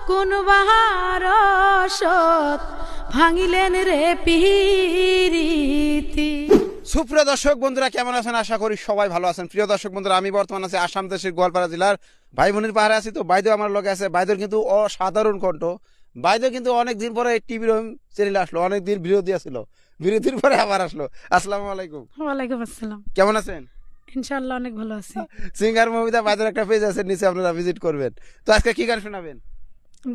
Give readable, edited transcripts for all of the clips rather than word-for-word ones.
কোন বাহারসত ভাঙিলেন রে পিরিতি। সুপ্রিয় দর্শক বন্ধুরা, কেমন আছেন? আশা করি সবাই ভালো আছেন। প্রিয় দর্শক বন্ধুরা, আমি বর্তমান আছি আসাম দেশের গোয়ালপাড়া জেলার ভাই বোনের পাহাড়ে আছি। তো বাইদেও আমার লগে আছে। বাইদের কিন্তু অসাধারণ কণ্ঠ। বাইদেও কিন্তু অনেকদিন পরে টিভির চ্যানেলে আসলো, অনেকদিন বিরোধী আসছিল, বিরতির পরে আবার আসলো। আসসালামু আলাইকুম। ওয়ালাইকুম আসসালাম। কেমন আছেন? ইনশাআল্লাহ অনেক ভালো আছি। সিঙ্গার মমিতা বাইদের একটা পেজ আছে, নিচে আপনারা ভিজিট করবেন। তো আজকে কি গান শোনাবেন?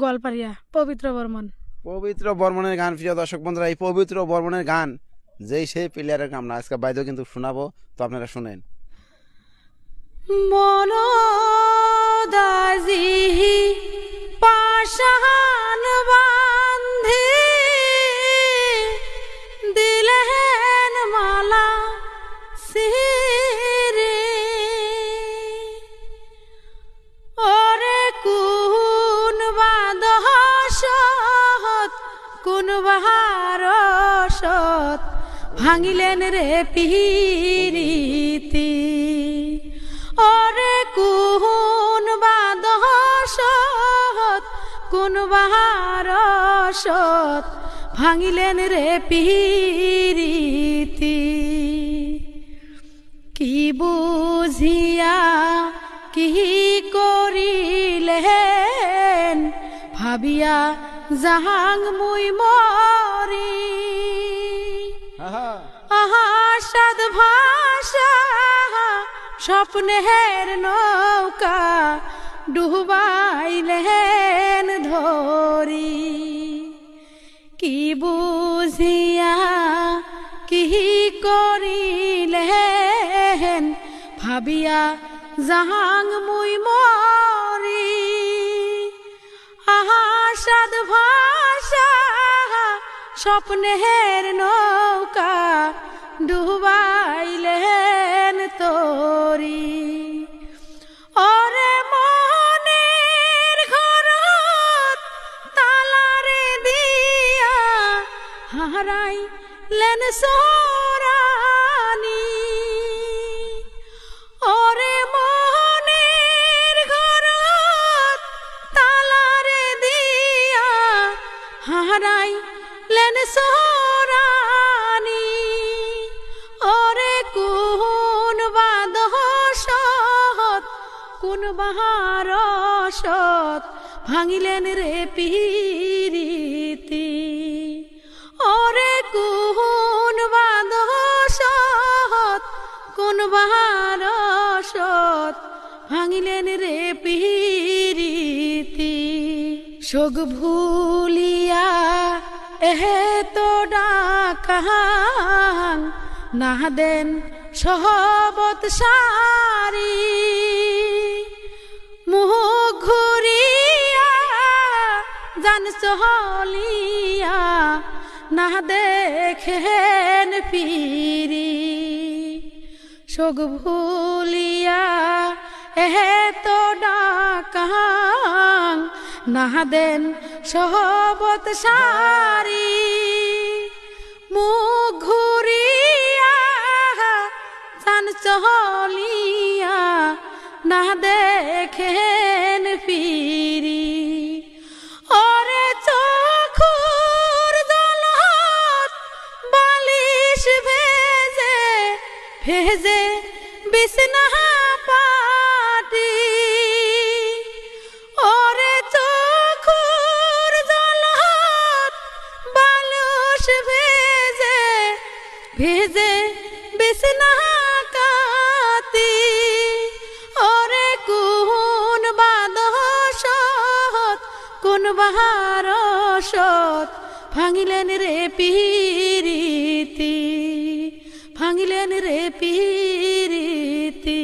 গোয়ালপাড়িয়া পবিত্র বর্মন। পবিত্র বর্মনের গান। প্রিয় দর্শক বন্ধুরা, এই পবিত্র বর্মনের গান যেই সেই প্লেয়ারের গান না, আজকে বাইদেও কিন্তু শোনাবো, তো আপনারা শুনেন। মনোদাজি পাশান বান্ধে দিলেন মালা সিরে, ওরে কোন বাদহসত কোন বাহারসত ভাঙিলেন রে পিরিতি, ওরে কোন বাদহসত কোন বাহারসত ভাঙিলেন রে পিরিতি। কি বুঝিয়া কি করিলেন ভাবিয়া জাহাং মুই মরি, আহাসাদ ভাষা স্বপ্নের নৌকা ডুবাইলেন ধরি। কি বুঝিয়া কি করিলেন ভাবিয়া জাহাং মুই মরি, আহাসাদ ভাষা স্বপ্নের নৌকা ডুবাইলেন তরি। ওরে মনের ঘরত তালারে দিয়া হারাইলেন সোরানি, ওরে মনের ঘরত তালারে দিয়া হারাইলেন সোরানি, ওরে কোন বাদহসত কোন বাহারসত ভাঙিলেন রে পিরিতি, ওরে কোন বাদহসত কোন বাহারসত ভাঙিলেন রে পিরিতি। শোক ভুলিয়া এহে তো ডাকাং না দেন সহবত সারি, মুহ ঘুরিয়া জান চহলিয়া না দেখেন ফিরি। শোক ভুলিয়া এহে তো ডাকাং না দেন সহবত সারি, মুখ ঘুরিয়া জান চহলিয়া না দেখেন ফিরি। ওরে চোখুর জলত বালিশ ভেজে ভেজে বিছনা পাটি, ওরে চোখুর জলত বালিশ ভেজে ভেজে বিছনা কাটি, ওরে কোন বাদহসত কোন বাহারসত ভাঙিলেন রে পিরিতি, ভাঙিলেন রে পিরিতি,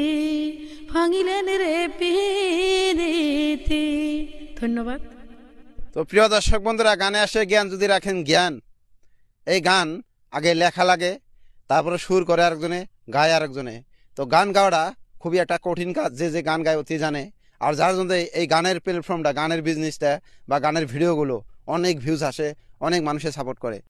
ভাঙিলেন রে পিরিতি। ধন্যবাদ। তো প্রিয় দর্শক বন্ধুরা, গানে আসে জ্ঞান যদি রাখেন জ্ঞান। এই গান আগে লেখা লাগে, তারপরে সুর করে আরেকজনে, গায় আরেকজনে। তো গান গাওয়াটা খুবই একটা কঠিন কাজ, যে যে গান গায় অতি জানে। আর যার জন্য এই গানের প্ল্যাটফর্মটা, গানের বিজনেসটা বা গানের ভিডিওগুলো অনেক ভিউজ আসে, অনেক মানুষের সাপোর্ট করে।